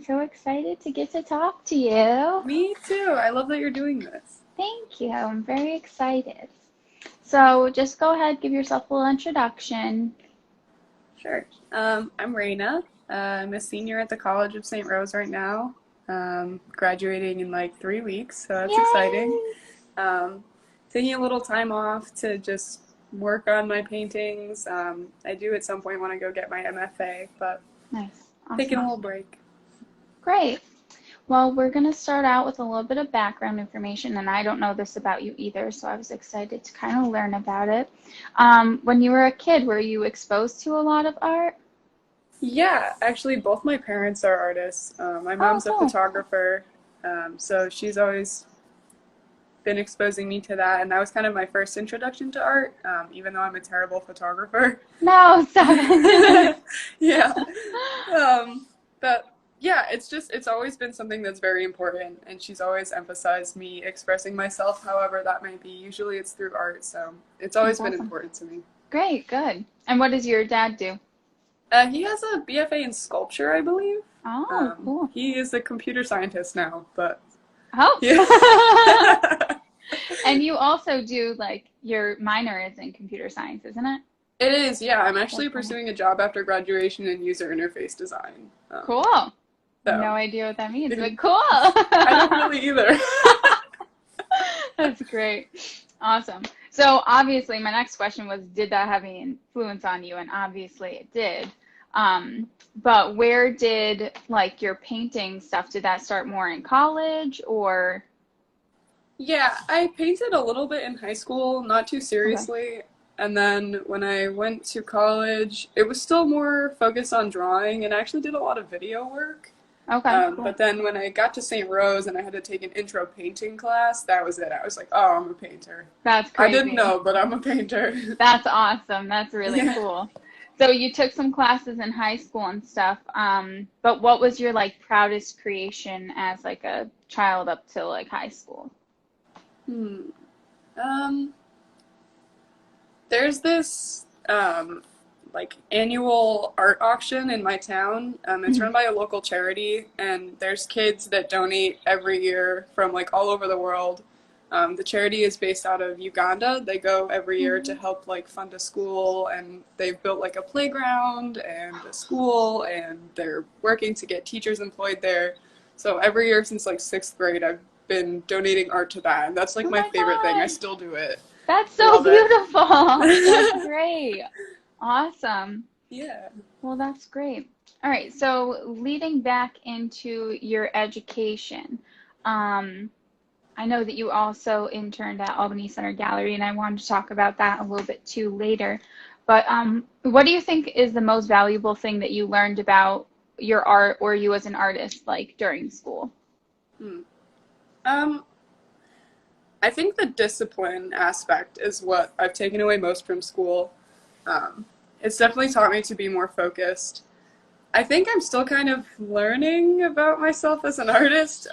so excited to get to talk to you. Me too. I love that you're doing this. Thank you. I'm very excited. So just go ahead, give yourself a little introduction. Sure. I'm Raina. I'm a senior at the College of St. Rose right now. Graduating in like 3 weeks, so that's exciting. Yay! Taking a little time off to just work on my paintings. I do at some point want to go get my MFA, but Nice. taking a Awesome. little break. Great. Well, we're going to start out with a little bit of background information, and I don't know this about you either, so I was excited to kind of learn about it. When you were a kid, were you exposed to a lot of art? Yeah, actually, both my parents are artists. My Oh, mom's a cool. photographer, so she's always been exposing me to that, and that was kind of my first introduction to art, even though I'm a terrible photographer. No, stop it. Yeah. But yeah, it's always been something that's very important, and she's always emphasized me expressing myself however that may be. Usually it's through art, so it's That's always been awesome. important to me. Great, good. And what does your dad do? He has a BFA in sculpture, I believe. Oh, cool. He is a computer scientist now, but yeah. Oh. And you also do, like, your minor is in computer science, isn't it? It is, yeah. I'm actually That's nice. pursuing a job after graduation in user interface design. Cool. No So idea what that means, but cool. I don't really either. That's great. Awesome. So obviously my next question was, did that have any influence on you? And obviously it did. But where did like your painting stuff, did that start more in college or? Yeah, I painted a little bit in high school, not too Okay. seriously. And then when I went to college, it was still more focused on drawing, and I actually did a lot of video work. Okay, cool. But then when I got to St. Rose and I had to take an intro painting class, that was it. I was like, oh, I'm a painter. That's I didn't crazy. know, but I'm a painter. That's awesome. That's really Yeah. cool. So you took some classes in high school and stuff. But what was your like proudest creation as like a child up to like high school? Hmm. Um, there's this like annual art auction in my town. It's Mhm. run by a local charity, and there's kids that donate every year from like all over the world. The charity is based out of Uganda. They go every year to Mhm. help like fund a school, and they've built like a playground and a school, and they're working to get teachers employed there. So every year since like sixth grade, I've been donating art to that, and that's like Oh my my favorite thing. I gosh. still do it. That's so Love it. beautiful. That's great. Awesome. Yeah. Well, that's great. All right, so leading back into your education, um, I know that you also interned at Albany Center Gallery, and I wanted to talk about that a little bit too later. But what do you think is the most valuable thing that you learned about your art or you as an artist, like during school? Hmm. Um, I think the discipline aspect is what I've taken away most from school. Um, it's definitely taught me to be more focused. I think I'm still kind of learning about myself as an artist,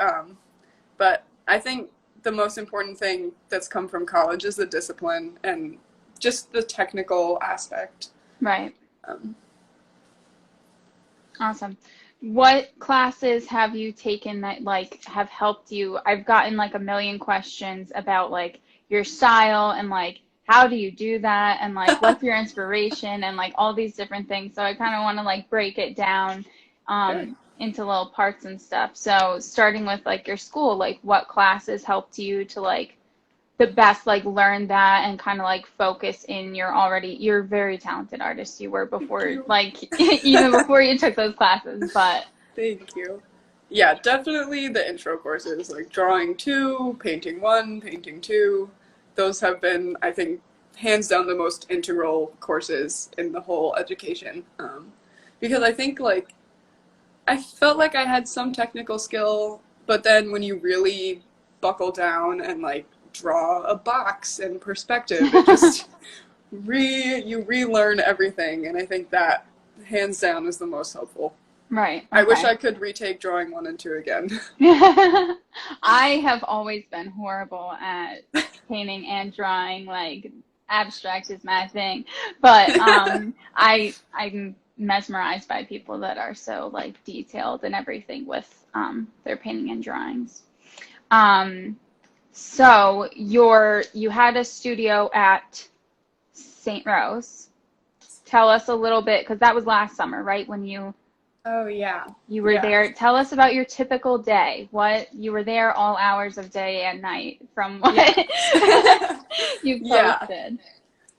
but I think the most important thing that's come from college is the discipline and just the technical aspect. Right. Um, Awesome. What classes have you taken that like have helped you? I've gotten like a million questions about like your style and like how do you do that and like what's your inspiration and like all these different things. So I kind of want to like break it down sure. into little parts and stuff. So starting with like your school, like what classes helped you to like the best like learn that and kind of like focus in your already you're a very talented artist you were Thank before you. like even before you took those classes but Thank you. Yeah, definitely the intro courses, like drawing two, painting one, painting two. Those have been, I think, hands down the most integral courses in the whole education. Because I think, like, I felt like I had some technical skill, but then when you really buckle down and, like, draw a box in perspective, it just you relearn everything, and I think that hands down is the most helpful. right, I wish okay. I could retake drawing one and two again. I have always been horrible at painting and drawing like abstract is my thing but I'm mesmerized by people that are so like detailed and everything with their painting and drawings. So you had a studio at St. Rose. Tell us a little bit, because that was last summer, right? When Oh yeah. you were Yeah. there. Tell us about your typical day. What you were there all hours of day and night from what Yeah. you Yeah. posted.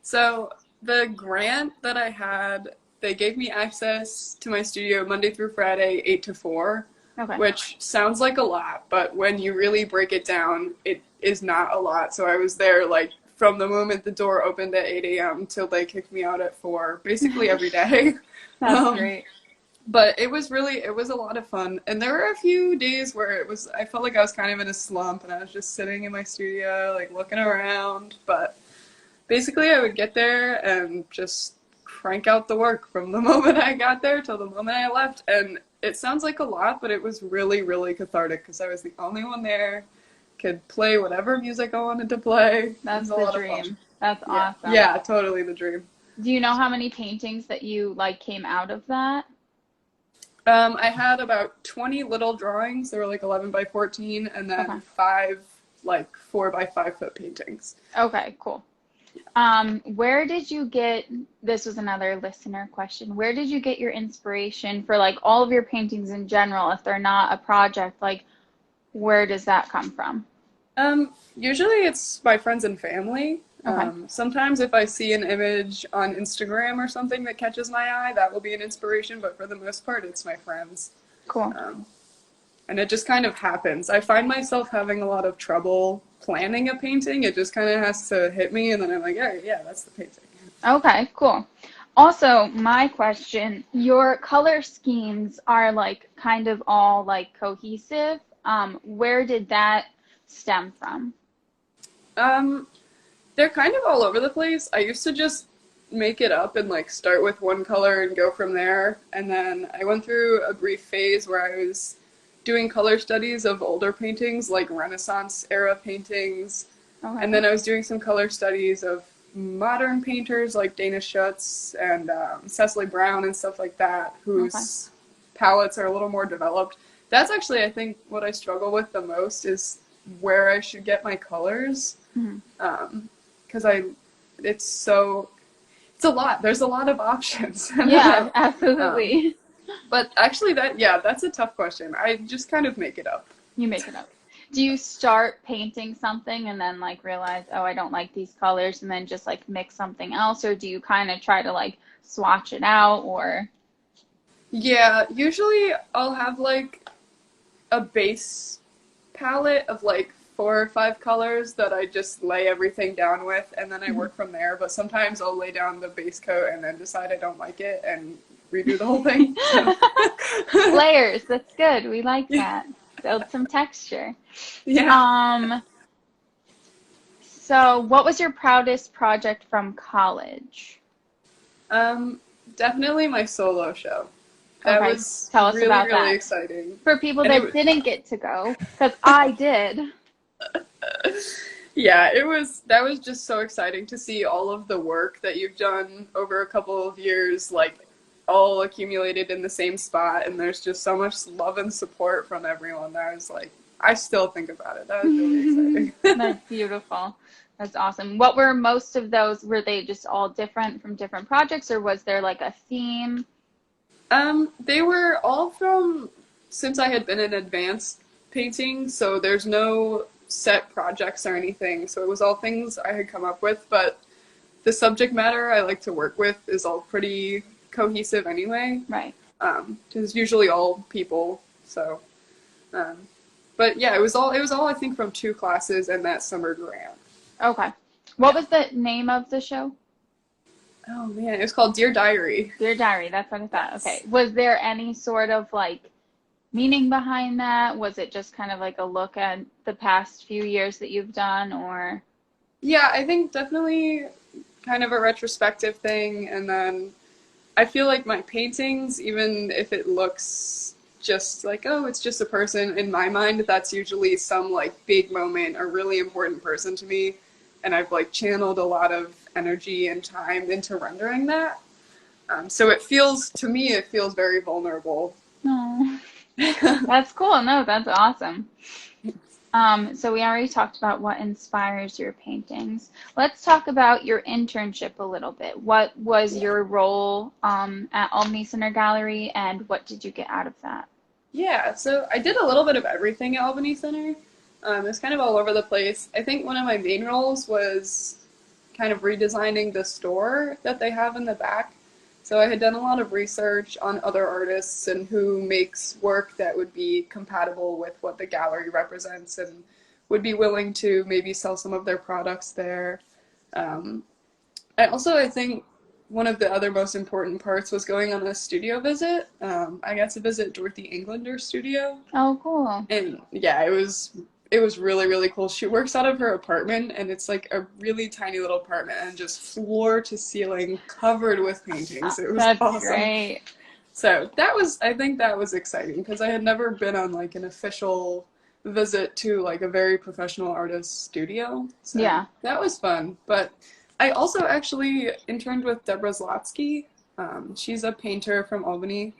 So the grant that I had, they gave me access to my studio Monday through Friday, 8 to 4, Okay. which sounds like a lot, but when you really break it down, it is not a lot. So I was there like from the moment the door opened at 8 a.m. till they kicked me out at 4, basically every day. That's great. But it was a lot of fun. And there were a few days where I felt like I was kind of in a slump and I was just sitting in my studio, like looking around. But basically, I would get there and just crank out the work from the moment I got there till the moment I left. And it sounds like a lot, but it was really, really cathartic because I was the only one there, could play whatever music I wanted to play. It That's was a the lot of fun. dream. That's Yeah, awesome. yeah, totally the dream. Do you know how many paintings that you like came out of that? I had about 20 little drawings. They were like 11 by 14, and Okay. then 5 like 4 by 5 foot paintings. Okay, cool. Where did you get, this was another listener question, where did you get your inspiration for like all of your paintings in general, if they're not a project, like where does that come from? Usually it's my friends and family. Okay, Sometimes if I see an image on Instagram or something that catches my eye, that will be an inspiration, but for the most part, it's my friends. cool. Um, and it just kind of happens. I find myself having a lot of trouble planning a painting. It just kind of has to hit me, and then I'm like, yeah, that's the painting. Okay, cool. Also, my question, your color schemes are like kind of all like cohesive. Where did that stem from? Um, they're kind of all over the place. I used to just make it up and like start with one color and go from there. And then I went through a brief phase where I was doing color studies of older paintings, like Renaissance era paintings. Okay, And then I was doing some color studies of modern painters like Dana Schutz and Cecily Brown and stuff like that, okay. whose palettes are a little more developed. That's actually, I think, what I struggle with the most is where I should get my colors. Mhm. Because it's a lot. There's a lot of options. Yeah, um, absolutely. but actually, that's a tough question. I just kind of make it up. You make it up. Do you start painting something and then like realize, oh, I don't like these colors, and then just like mix something else, or do you kind of try to like swatch it out or? Yeah, usually I'll have like a base palette of like 4 or 5 colors that I just lay everything down with, and then I Mhm. work from there. But sometimes I'll lay down the base coat and then decide I don't like it and redo the whole thing. So. Layers, that's good. We like Yeah. that. Build some texture. Yeah. Um, so what was your proudest project from college? Um, Definitely my solo show. That Okay, was tell us really, about really that. exciting. For people And it that didn't get to go, because I did. yeah, that was just so exciting to see all of the work that you've done over a couple of years, like all accumulated in the same spot, and there's just so much love and support from everyone. That was like, I still think about it. That was really exciting. That's beautiful. That's awesome. What were most of those? Were they just all different from different projects, or was there like a theme? They were all from since I had been in advanced painting, so there's no set projects or anything. So it was all things I had come up with, but the subject matter I like to work with is all pretty cohesive anyway. Right. It's usually all people. So, um, but yeah, it was all I think from 2 classes and that summer grant. Okay. What was the name of the show? Oh man, it was called Dear Diary. Dear Diary. That's what I thought. Yes. Okay. Was there any sort of like meaning behind that? Was it just kind of like a look at the past few years that you've done, or? Yeah, I think definitely kind of a retrospective thing, and then I feel like my paintings, even if it looks just like, oh, it's just a person, in my mind, that's usually some like big moment, a really important person to me, and I've like channeled a lot of energy and time into rendering that. So it feels, to me, it feels very vulnerable. Oh, that's cool. No, that's awesome. So we already talked about what inspires your paintings. Let's talk about your internship a little bit. What was your role at Albany Center Gallery, and what did you get out of that? Yeah, so I did a little bit of everything at Albany Center. It's kind of all over the place. I think one of my main roles was kind of redesigning the store that they have in the back. So I had done a lot of research on other artists and who makes work that would be compatible with what the gallery represents and would be willing to maybe sell some of their products there. Um, I think one of the other most important parts was going on a studio visit. I got to visit Dorothy Englander's studio, Oh, cool. and yeah, it was really really cool. She works out of her apartment, and it's like a really tiny little apartment, and just floor to ceiling covered with paintings. It was That's awesome. great. So I think that was exciting because I had never been on like an official visit to like a very professional artist's studio. So Yeah. that was fun. But I also actually interned with Deborah Zlotsky. She's a painter from Albany.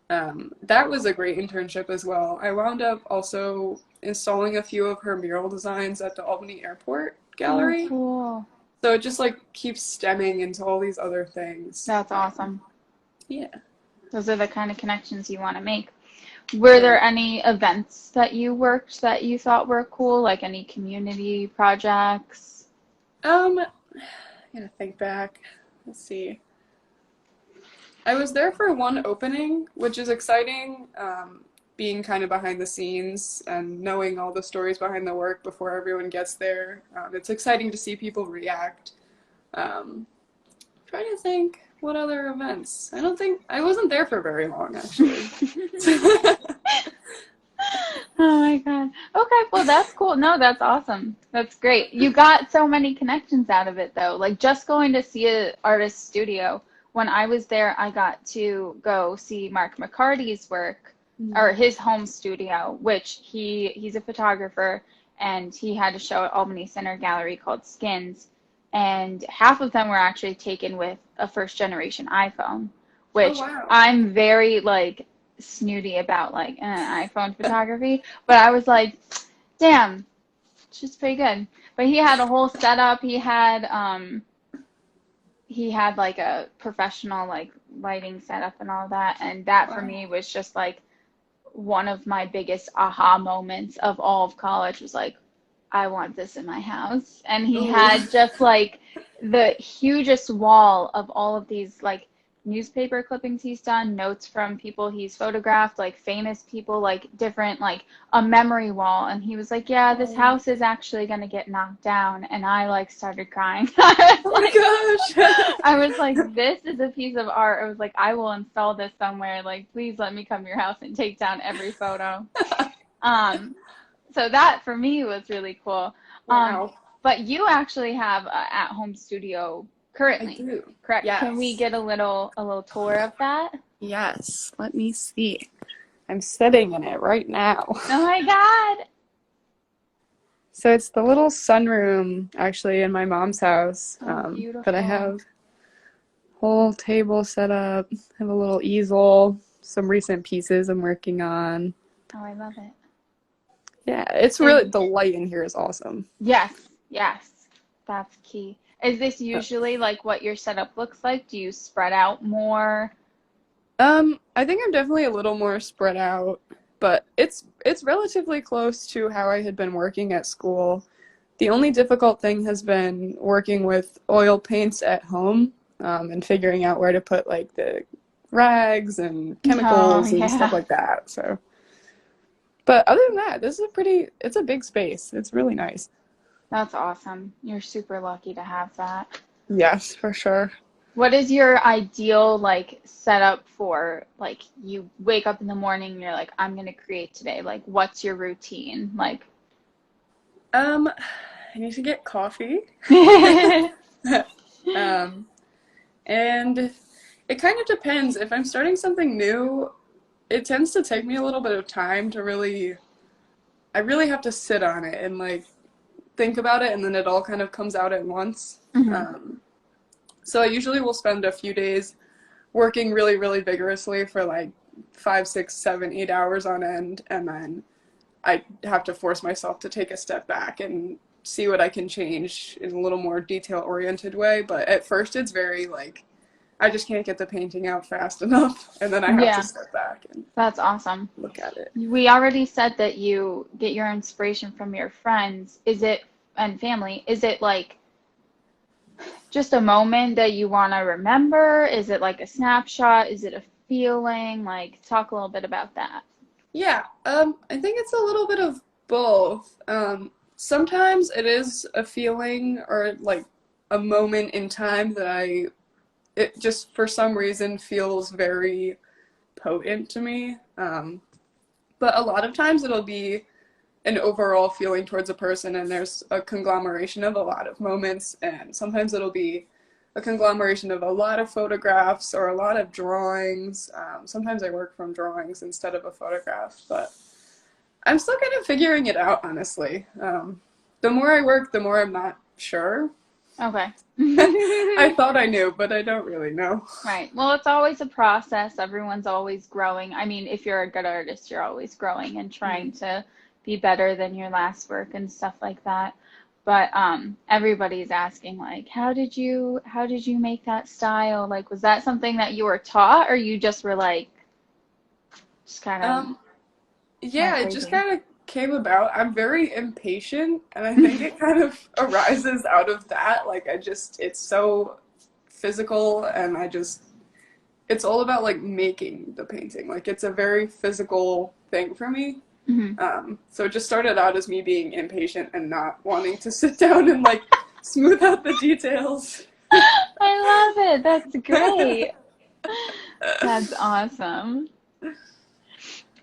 That was a great internship as well. I wound up also installing a few of her mural designs at the Albany Airport Oh, Gallery. cool. So it just like keeps stemming into all these other things. That's awesome. Yeah. Those are the kind of connections you want to make. Were there any events that you worked that you thought were cool, like any community projects? I'm gonna think back. Let's see. I was there for one opening, which is exciting, being kind of behind the scenes and knowing all the stories behind the work before everyone gets there. It's exciting to see people react. Um, Trying to think what other events. I wasn't there for very long, actually. Oh my God. Okay, well that's cool. No, that's awesome. That's great. You got so many connections out of it though. Like just going to see an artist studio. When I was there, I got to go see Mark McCarty's work or his home studio, which he's a photographer and he had a show at Albany Center Gallery called Skins. And half of them were actually taken with a first generation iPhone, Oh which wow. I'm very like snooty about like iPhone photography, but I was like, damn, she's pretty good. But he had a whole setup. He had like a professional like lighting setup and all that, and that for Wow. me was just like one of my biggest aha moments of all of college was like, I want this in my house. And he Ooh. had just like the hugest wall of all of these like newspaper clippings he's done, notes from people he's photographed, like famous people, like different, like a memory wall. And he was like, yeah, this Oh, house is actually going to get knocked down. And I like started crying. I was oh like, my gosh. I was like, this is a piece of art. I was like, I will install this somewhere. Like, please let me come to your house and take down every photo. Um, so that for me was really cool. Um, Wow. but you actually have a at-home studio I currently, do. correct? Can we Yes. get a little tour of that? Yes. Let me see. I'm sitting in it right now. Oh my God. So it's the little sunroom actually in my mom's house. Oh, But I beautiful. have a whole table set up. I have a little easel, some recent pieces I'm working on. Oh, I love it. Yeah, it's Is really, the light in here is awesome. yes, yes, that's key. Is this usually like what your setup looks like? Do you spread out more? I think I'm definitely a little more spread out, but it's relatively close to how I had been working at school. The only difficult thing has been working with oil paints at home, and figuring out where to put like the rags and Oh, chemicals and stuff yeah. like that. So, but other than that, it's a big space. It's really nice. That's awesome. You're super lucky to have that. Yes, for sure. What is your ideal like setup for like you wake up in the morning and you're like, I'm gonna create today? Like, what's your routine? Like, Um, I need to get coffee. Um, and it kind of depends. If I'm starting something new, it tends to take me a little bit of time to I really have to sit on it and like think about it, and then it all kind of comes out at once. Mhm. Um, so I usually will spend a few days working really, really vigorously for like 5, 6, 7, 8 hours on end, and then I have to force myself to take a step back and see what I can change in a little more detail-oriented way. But at first, it's very like I just can't get the painting out fast enough, and then I have to Yeah, step back and that's awesome. look at it. We already said that you get your inspiration from your friends. Is it, and family? Is it like just a moment that you want to remember? Is it like a snapshot? Is it a feeling? Like, talk a little bit about that. Yeah, I think it's a little bit of both. Sometimes it is a feeling or like a moment in time that it just for some reason feels very potent to me. But a lot of times it'll be an overall feeling towards a person, and there's a conglomeration of a lot of moments, and sometimes it'll be a conglomeration of a lot of photographs or a lot of drawings. Sometimes I work from drawings instead of a photograph, but I'm still kind of figuring it out, honestly. The more I work, the more I'm not sure. Okay. I thought I knew, but I don't really know. Right. Well, it's always a process. Everyone's always growing. I mean, if you're a good artist, you're always growing and trying to be better than your last work and stuff like that. But everybody's asking like, how did you make that style? Like, was that something that you were taught or you just were like just kind of Um, went yeah, it just crazy? kind of came about. I'm very impatient, and I think it kind of arises out of that. Like, it's so physical, and it's all about like making the painting. Like, it's a very physical thing for me. Hmm. So it just started out as me being impatient and not wanting to sit down and like smooth out the details. I love it. That's great. That's awesome.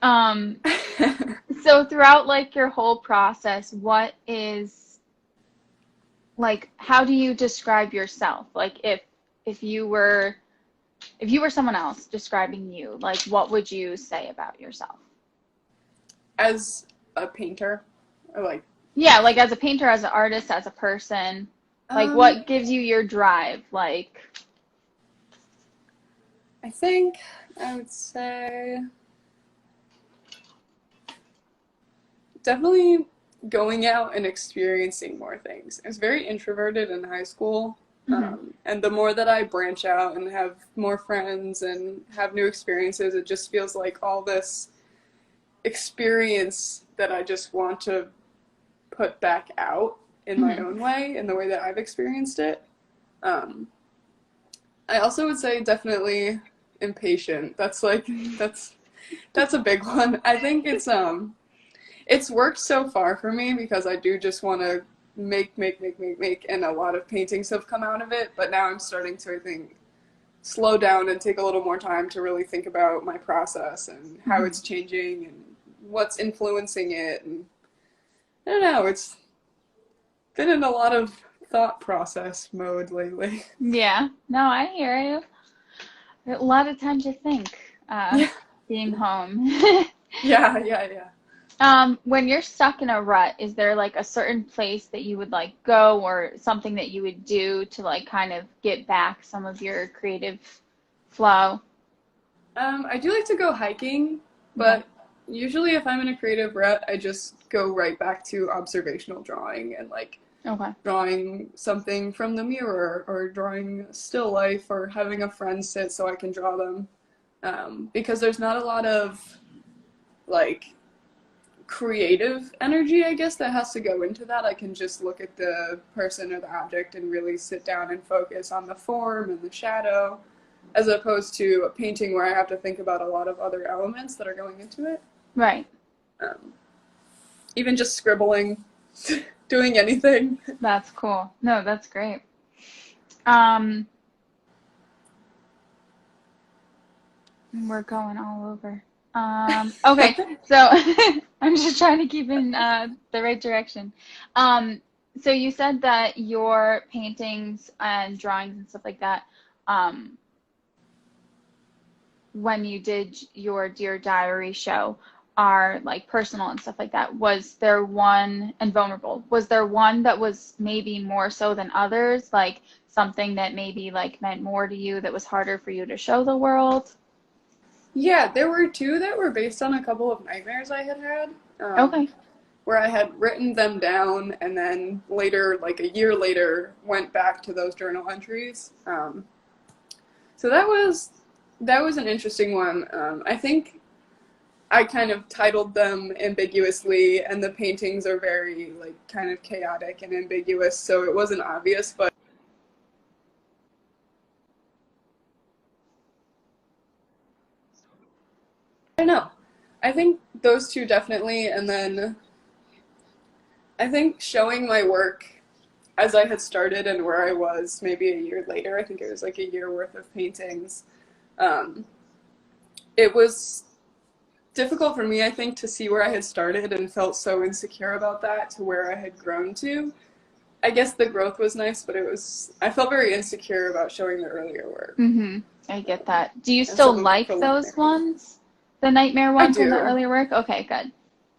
Um, so throughout like your whole process, what is like how do you describe yourself? Like if you were if you were someone else describing you, like what would you say about yourself? As a painter, or like, Yeah, like as a painter, as an artist, as a person, like um, what gives you your drive? Like, I think I would say definitely going out and experiencing more things. I was very introverted in high school, mhm, and the more that I branch out and have more friends and have new experiences, it just feels like all this experience that I just want to put back out in my mhm. own way, in the way that I've experienced it. Um, I also would say definitely impatient. That's a big one. I think it's worked so far for me because I do just want to make, and a lot of paintings have come out of it. But now I'm starting to, I think, slow down and take a little more time to really think about my process and how Mhm. it's changing and what's influencing it. And I don't know, it's been in a lot of thought process mode lately. Yeah, no, I hear you. A lot of time to think, Yeah, being home. yeah. When you're stuck in a rut, is there like a certain place that you would like go or something that you would do to like kind of get back some of your creative flow? I do like to go hiking, Okay. but usually if I'm in a creative rut, I just go right back to observational drawing and like Okay. drawing something from the mirror or drawing still life or having a friend sit so I can draw them. Because there's not a lot of like creative energy, I guess, that has to go into that. I can just look at the person or the object and really sit down and focus on the form and the shadow, as opposed to a painting where I have to think about a lot of other elements that are going into it. Right. Um, Even just scribbling, doing anything. That's cool. No, that's great. Um, we're going all over. Okay, so I'm just trying to keep in the right direction. Um, so you said that your paintings and drawings and stuff like that, um, when you did your Dear Diary show are like personal and stuff like that. Was there one and vulnerable? Was there one that was maybe more so than others? Like, something that maybe like meant more to you that was harder for you to show the world? Yeah, there were two that were based on a couple of nightmares I had had, Okay. where I had written them down and then later, like a year later, went back to those journal entries. So that was an interesting one. I think I kind of titled them ambiguously, and the paintings are very like kind of chaotic and ambiguous, so it wasn't obvious, but I don't know. I think those two definitely, and then I think showing my work as I had started and where I was maybe a year later. I think it was like a year worth of paintings. Um, it was difficult for me, I think, to see where I had started and felt so insecure about that to where I had grown to. I guess the growth was nice, but I felt very insecure about showing the earlier work Mm-hmm. I get that. Do you and still some of the like those preliminary. ones? The nightmare I ones and the do. earlier work? Okay, good.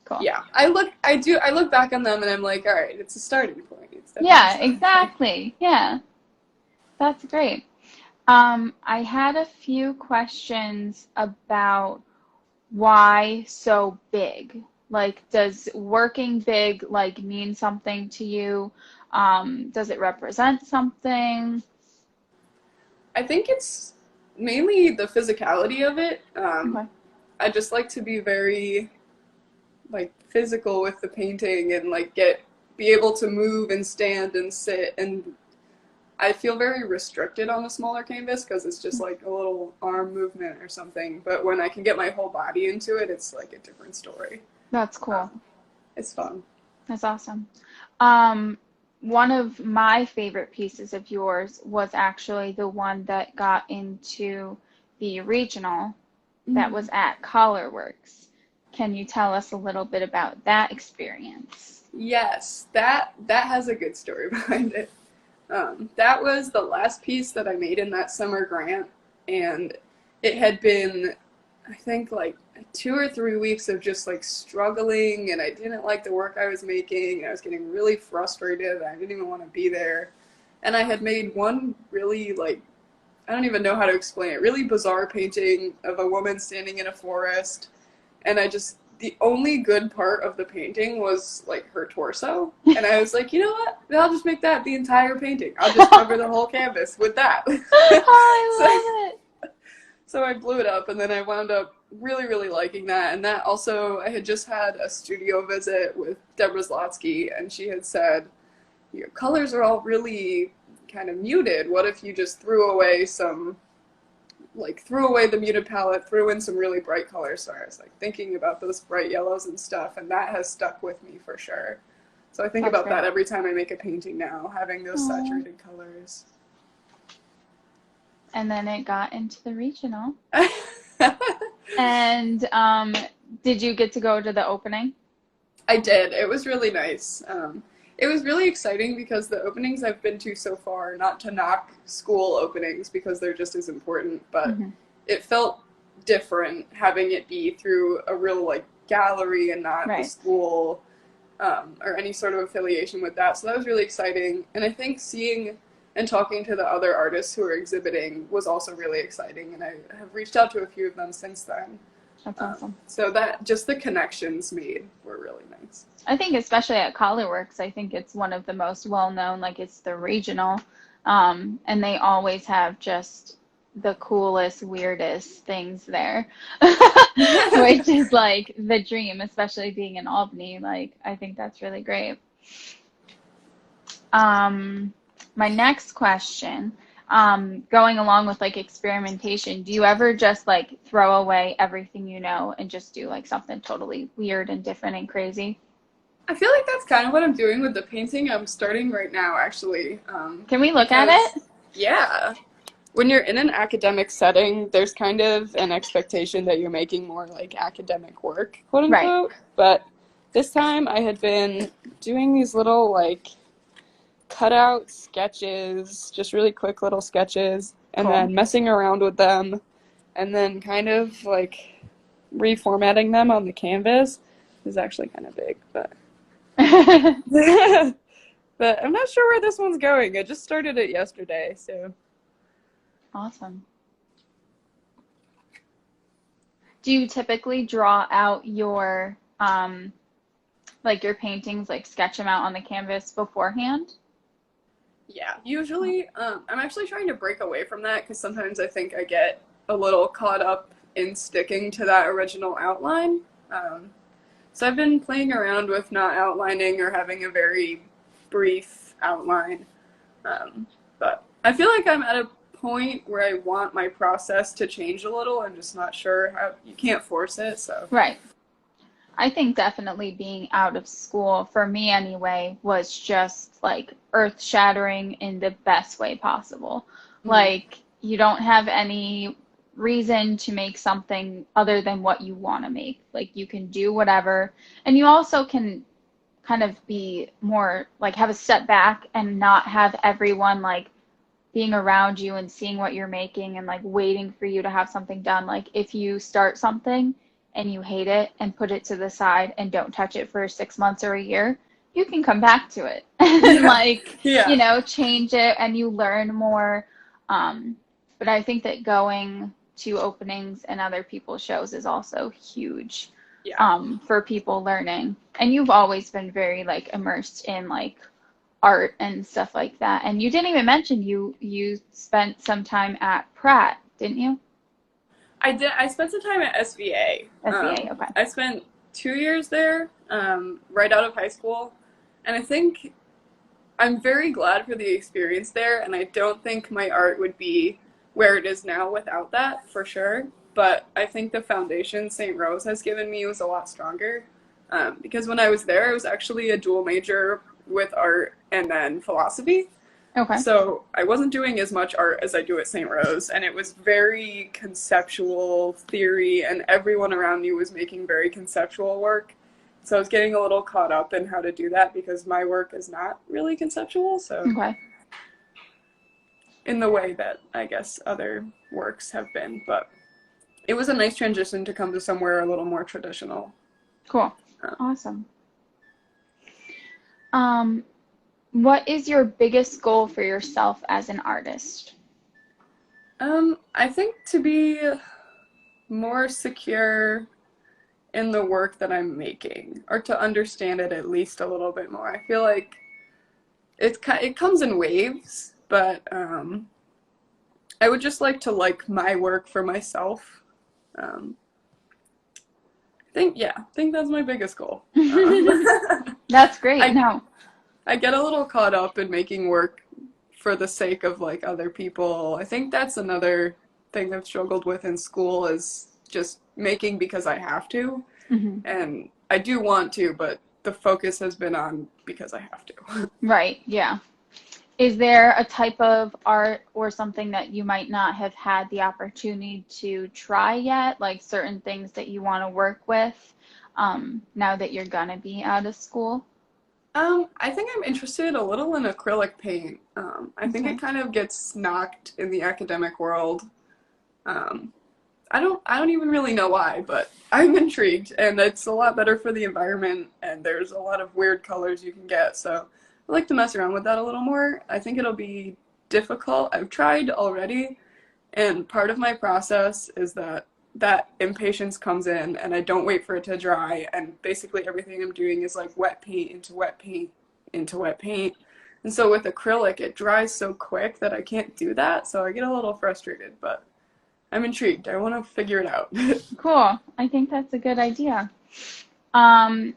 Cool. Yeah. I look back on them and I'm like, all right, it's a starting point. It's definitely a Yeah, starting point. exactly. Yeah, that's great. I had a few questions about why so big? Like, does working big like mean something to you? Does it represent something? I think it's mainly the physicality of it. Okay. I just like to be very like physical with the painting and like be able to move and stand and sit, and I feel very restricted on a smaller canvas because it's just like a little arm movement or something, but when I can get my whole body into it, it's like a different story. That's cool. um, it's fun. That's awesome. Um, One of my favorite pieces of yours was actually the one that got into the regional that Mm. was at Collarworks. Can you tell us a little bit about that experience? Yes, that has a good story behind it. That was the last piece that I made in that summer grant, and it had been, I think, like 2 or 3 weeks of just like struggling, and I didn't like the work I was making, and I was getting really frustrated, and I didn't even want to be there. And I had made one really, like, I don't even know how to explain it, really bizarre painting of a woman standing in a forest, and the only good part of the painting was like her torso. And I was like, you know what? I'll just make that the entire painting. I'll just cover the whole canvas with that. so, Oh, I love so I blew it up, and then I wound up really, really liking that. And that also, I had just had a studio visit with Deborah Zlotsky, and she had said, your colors are all really kind of muted. What if you just threw away the muted palette, threw in some really bright colors. So I was like thinking about those bright yellows and stuff, and that has stuck with me for sure. So I think That's about great. that every time I make a painting now, having those Oh. saturated colors. And then it got into the regional. And did you get to go to the opening? I did. It was really nice. It was really exciting because the openings I've been to so far, not to knock school openings because they're just as important, but Hmm. it felt different having it be through a real like gallery and not the Right. school, or any sort of affiliation with that. So that was really exciting. And I think seeing and talking to the other artists who are exhibiting was also really exciting. And I have reached out to a few of them since then. That's awesome. So that just the connections made were really nice. I think especially at Collarworks, I think it's one of the most well-known, like it's the regional, and they always have just the coolest, weirdest things there, which is like the dream, especially being in Albany. Like, I think that's really great. Um, my next question, going along with like experimentation, do you ever just like throw away everything you know and just do like something totally weird and different and crazy? I feel like that's kind of what I'm doing with the painting I'm starting right now, actually. Can we look at Because, it? yeah, when you're in an academic setting, there's kind of an expectation that you're making more like academic work, quote Right. unquote. But this time I had been doing these little like cutout sketches, just really quick little sketches, and Cool. then messing around with them, and then kind of like reformatting them on the canvas. Is actually kind of big, but But I'm not sure where this one's going. I just started it yesterday, so. Awesome. Do you typically draw out your like your paintings, like sketch them out on the canvas beforehand? Yeah, usually I'm actually trying to break away from that because sometimes I think I get a little caught up in sticking to that original outline. Um, so I've been playing around with not outlining or having a very brief outline. But I feel like I'm at a point where I want my process to change a little. I'm just not sure how, you can't force it, so. Right. I think definitely being out of school, for me anyway, was just like earth shattering in the best way possible. Mhm. Like, you don't have any reason to make something other than what you want to make. Like, you can do whatever. And you also can kind of be more like have a step back and not have everyone like being around you and seeing what you're making and like waiting for you to have something done. Like if you start something and you hate it and put it to the side and don't touch it for 6 months or a year, you can come back to it and Yeah, like, yeah, change it and you learn more. But I think that going to openings and other people's shows is also huge yeah. for people learning. And you've always been very like immersed in like art and stuff like that. And you didn't even mention you spent some time at Pratt, didn't you? I did. I spent some time at SVA. SBA, okay. I spent 2 years there, right out of high school, and I think I'm very glad for the experience there. And I don't think my art would be where it is now without that, for sure. But I think the foundation St. Rose has given me was a lot stronger. Because when I was there, I was actually a dual major with art and then philosophy. Okay. So I wasn't doing as much art as I do at St. Rose, and it was very conceptual theory, and everyone around me was making very conceptual work. So I was getting a little caught up in how to do that because my work is not really conceptual, so Okay. in the way that I guess other works have been. But it was a nice transition to come to somewhere a little more traditional. Cool. Uh, Awesome. Um, what is your biggest goal for yourself as an artist? I think to be more secure in the work that I'm making, or to understand it at least a little bit more. I feel like it comes in waves, but I would just like my work for myself. Um, I think that's my biggest goal. That's great. I No. I get a little caught up in making work for the sake of like other people. I think that's another thing I've struggled with in school is just making because I have to. Hmm. And I do want to, but the focus has been on because I have to. Right. Yeah. Is there a type of art or something that you might not have had the opportunity to try yet, like certain things that you want to work with now that you're gonna be out of school? I think I'm interested a little in acrylic paint. I think it Okay. kind of gets knocked in the academic world. Um, I don't even really know why, but I'm intrigued, and it's a lot better for the environment, and there's a lot of weird colors you can get. So I like to mess around with that a little more. I think it'll be difficult. I've tried already, and part of my process is that impatience comes in and I don't wait for it to dry, and basically everything I'm doing is like wet paint into wet paint into wet paint. And so with acrylic it dries so quick that I can't do that, so I get a little frustrated, but I'm intrigued. I want to figure it out. Cool. I think that's a good idea. Um,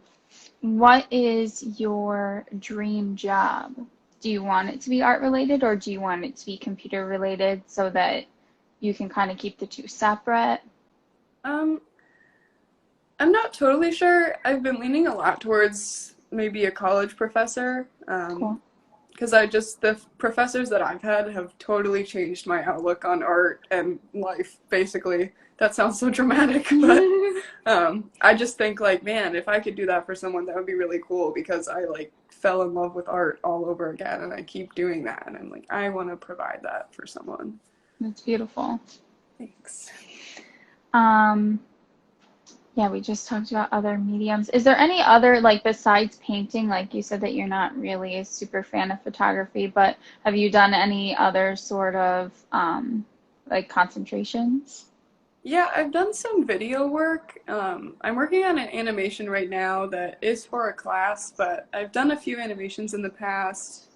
what is your dream job? Do you want it to be art related or do you want it to be computer related so that you can kind of keep the two separate? um, I'm not totally sure. I've been leaning a lot towards maybe a college professor. Cool. Because the professors that I've had have totally changed my outlook on art and life, basically. That sounds so dramatic, but I just think, like, man, if I could do that for someone, that would be really cool because I, like, fell in love with art all over again and I keep doing that. And I'm like, I want to provide that for someone. That's beautiful. Thanks. Um, Yeah, we just talked about other mediums. Is there any other, like besides painting, like you said that you're not really a super fan of photography, but have you done any other sort of like concentrations? Yeah, I've done some video work. I'm working on an animation right now that is for a class, but I've done a few animations in the past.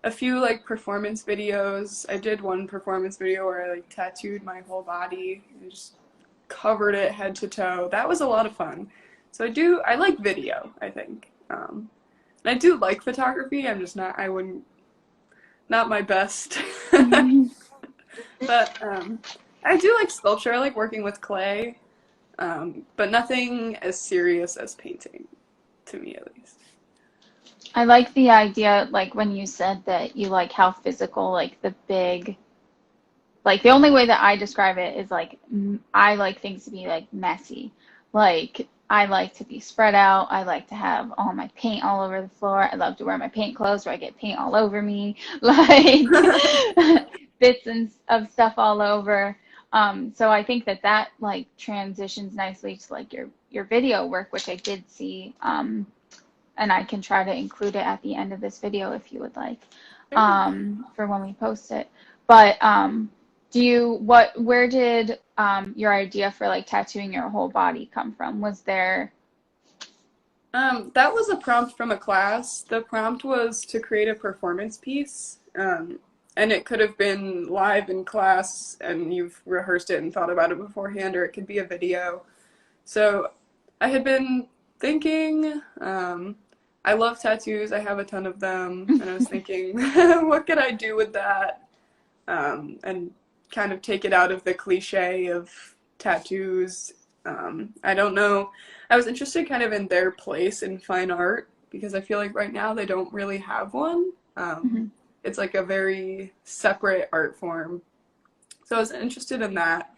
A few like performance videos. I did one performance video where I like tattooed my whole body and just covered it head to toe. That was a lot of fun. So I like video, I think. And I do like photography. I'm just not, I wouldn't, not my best. But I do like sculpture. I like working with clay, but nothing as serious as painting, to me at least. I like the idea, like when you said that you like how physical, like the big, like the only way that I describe it is like I like things to be like messy. Like I like to be spread out. I like to have all my paint all over the floor. I love to wear my paint clothes where I get paint all over me, like bits and of stuff all over. So I think that that like transitions nicely to like your video work, which I did see. And I can try to include it at the end of this video if you would like, for when we post it. But where did your idea for like tattooing your whole body come from? Was there, That was a prompt from a class. The prompt was to create a performance piece, and it could have been live in class and you've rehearsed it and thought about it beforehand, or it could be a video. So I had been thinking, I love tattoos, I have a ton of them, and I was thinking, what could I do with that? And kind of take it out of the cliche of tattoos. I don't know. I was interested kind of in their place in fine art because I feel like right now they don't really have one. Mhm. It's like a very separate art form. So I was interested in that.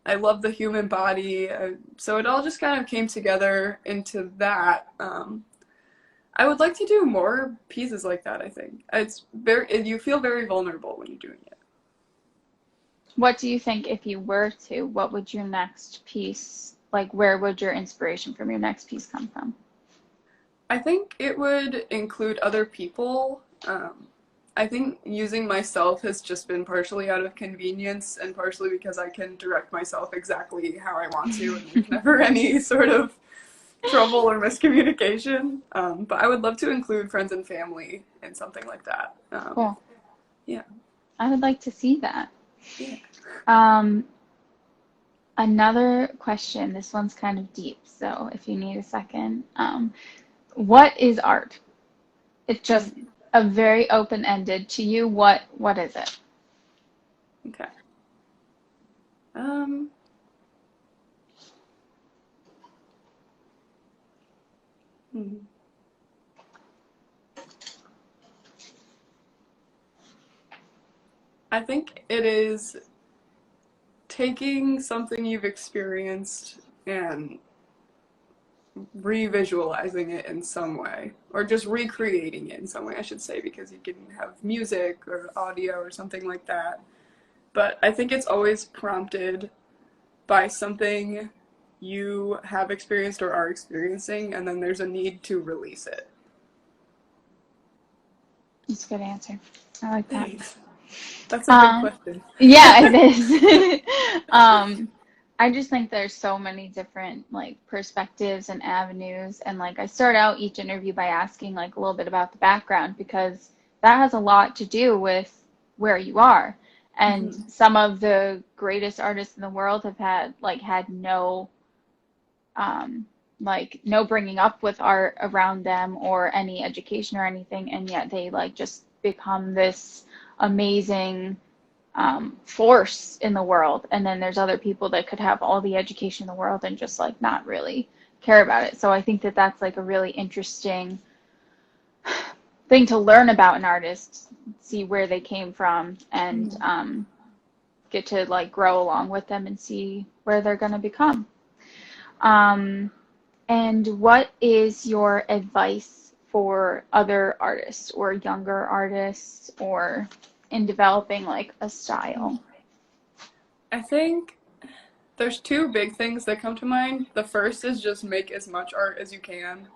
I love the human body. So it all just kind of came together into that. I would like to do more pieces like that, I think. You feel very vulnerable when you're doing it. What do you think if you were to, what would your next piece, like where would your inspiration from your next piece come from? I think it would include other people. I think using myself has just been partially out of convenience and partially because I can direct myself exactly how I want to, and there's never any sort of trouble or miscommunication. But I would love to include friends and family in something like that. Cool. Yeah, I would like to see that. yeah. Um, Another question, this one's kind of deep, so if you need a second. What is art? It's just Mm, a very open-ended to you. What is it? okay. Um, hmm. I think it is taking something you've experienced and revisualizing it in some way, or just recreating it in some way, I should say, because you can have music or audio or something like that. But I think it's always prompted by something you have experienced or are experiencing, and then there's a need to release it. That's a good answer. I like that. Thanks. That's a big Um, question. yeah, it is. I just think there's so many different like perspectives and avenues, and like I start out each interview by asking like a little bit about the background because that has a lot to do with where you are. And Hmm. some of the greatest artists in the world have had no like no bringing up with art around them or any education or anything, and yet they like just become this amazing force in the world. And then there's other people that could have all the education in the world and just like not really care about it. So I think that that's like a really interesting thing to learn about an artist, see where they came from, and get to like grow along with them and see where they're going to become. Um, And what is your advice for other artists or younger artists or in developing like a style? I think There's two big things that come to mind. The first is just make as much art as you can.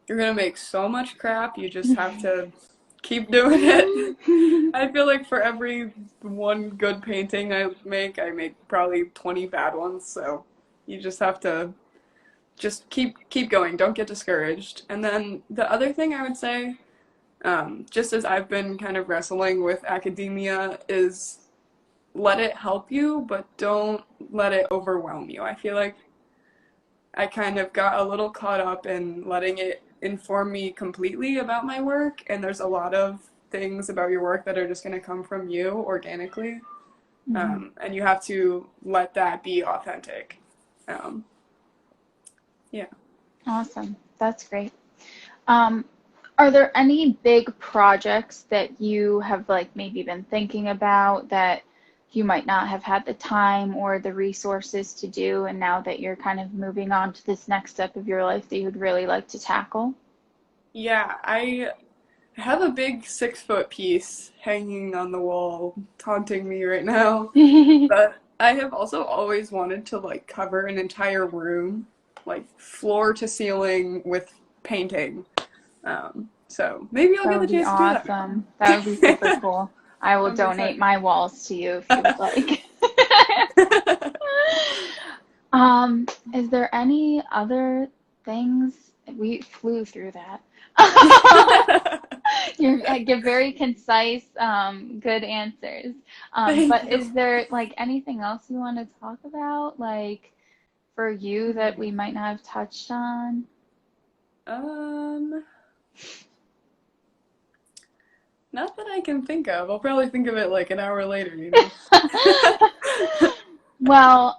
You're gonna make so much crap, you just have to keep doing it. I feel like for every one good painting I make probably 20 bad ones, so you just have to just keep going, don't get discouraged. And then the other thing I would say, just as I've been kind of wrestling with academia, is let it help you, but don't let it overwhelm you. I feel like I kind of got a little caught up in letting it inform me completely about my work, and there's a lot of things about your work that are just going to come from you organically, Mhm. and you have to let that be authentic. Um, yeah. Awesome. That's great. Um, are there any big projects that you have like maybe been thinking about that you might not have had the time or the resources to do, and now that you're kind of moving on to this next step of your life that you would really like to tackle? Yeah, I have a big 6 foot piece hanging on the wall, taunting me right now. But I have also always wanted to like cover an entire room, like floor to ceiling with painting. So maybe I'll That get the would be chance to do that now. awesome. That would be super cool. I will I'm donate excited. my walls to you if you would like. Is there any other things? We flew through that. You give very concise, good answers. Thank But you. is there like anything else you want to talk about, like for you that we might not have touched on? Um, Not that I can think of. I'll probably think of it like an hour later, you know. Well,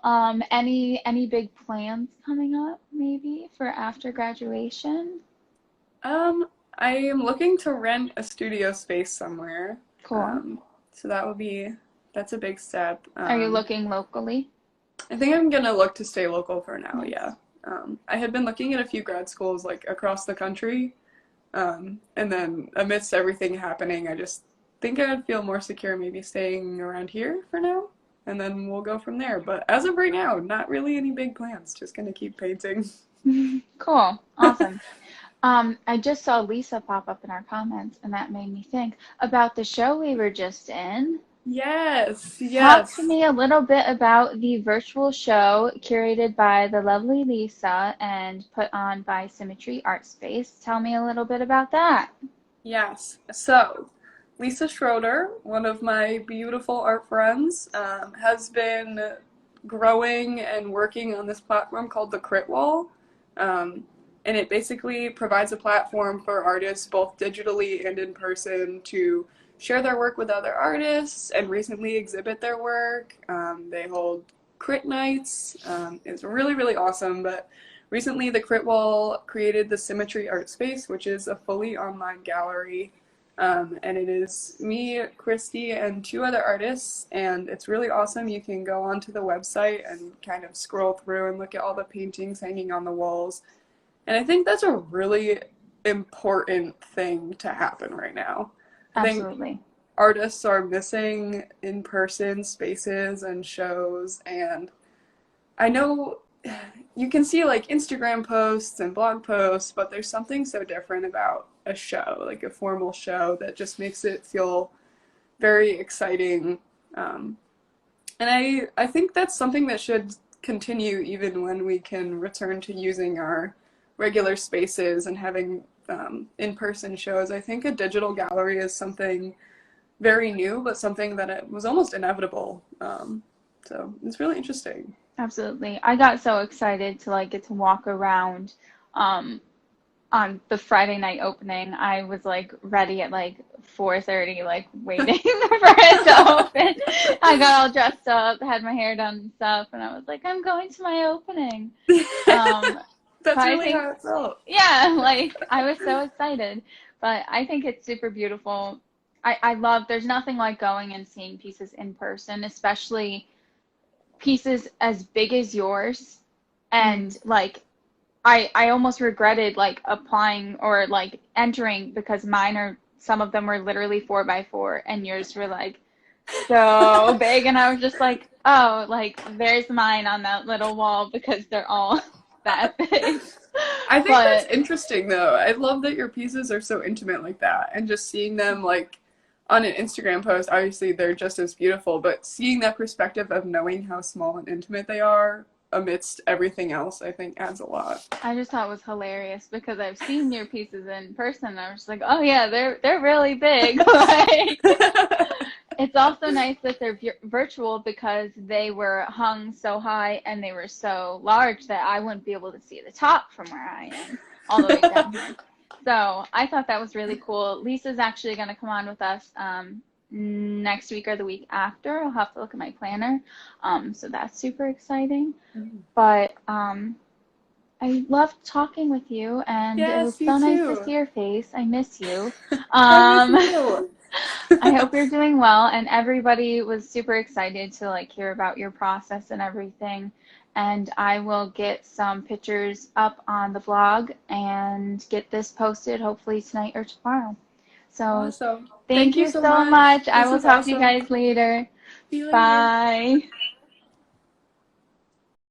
any big plans coming up maybe for after graduation? Um, I am looking to rent a studio space somewhere. Cool. Um, so that's a big step. Are you looking locally? I think I'm gonna look to stay local for now, yeah. Nice. I had been looking at a few grad schools like across the country, and then amidst everything happening, I just think I'd feel more secure maybe staying around here for now, and then we'll go from there. But as of right now, not really any big plans, just gonna keep painting. Cool. Awesome. I just saw Lisa pop up in our comments, and that made me think about the show we were just in. Yes, Talk to yes. me a little bit about the virtual show curated by the lovely Lisa and put on by Symmetry Art Space. Tell me a little bit about that. Yes. So, Lisa Schroeder, one of my beautiful art friends, has been growing and working on this platform called the Crit Wall. Um, and it basically provides a platform for artists, both digitally and in person, to share their work with other artists and recently exhibit their work. They hold crit nights. It's really, really awesome. But recently, the Crit Wall created the Symmetry Art Space, which is a fully online gallery. And it is me, Christy, and two other artists, and it's really awesome. You can go onto the website and kind of scroll through and look at all the paintings hanging on the walls. And I think that's a really important thing to happen right now. I think Absolutely. artists are missing in person spaces and shows, and I know you can see like Instagram posts and blog posts, but there's something so different about a show, like a formal show, that just makes it feel very exciting. Um, and I think that's something that should continue even when we can return to using our regular spaces and having in-person shows. I think a digital gallery is something very new, but something that it was almost inevitable. So it's really interesting. Absolutely. I got so excited to like get to walk around um on the Friday night opening. I was like ready at like 4:30, like waiting for it to open. I got all dressed up, had my hair done and stuff, and I was like, I'm going to my opening. Um, but That's I really think, how it felt. yeah, like I was so excited. But I think it's super beautiful. I love, there's nothing like going and seeing pieces in person, especially pieces as big as yours. Mm. And like I almost regretted like applying or like entering because mine are some of them were literally 4x4 and yours were like so big, and I was just like Oh, like there's mine on that little wall because they're all that big. I think that's But interesting though. I love that your pieces are so intimate like that, and just seeing them like on an Instagram post, obviously they're just as beautiful, but seeing that perspective of knowing how small and intimate they are amidst everything else, I think adds a lot. I just thought it was hilarious because I've seen your pieces in person and I was like, oh yeah, they're really big. Like it's also nice that they're virtual because they were hung so high and they were so large that I wouldn't be able to see the top from where I am all the way down here. So I thought that was really cool. Lisa's actually going to come on with us next week or the week after. I'll have to look at my planner. So that's super exciting. But I loved talking with you, and it was Yes, you so nice to see too. your face. I miss you. I miss Um, you. I hope you're doing well, and everybody was super excited to like hear about your process and everything. And I will get some pictures up on the blog and get this posted hopefully tonight or tomorrow. So Awesome. thank Thank you you so so much. much. I This will was talk to you awesome. guys later. See you later. Bye.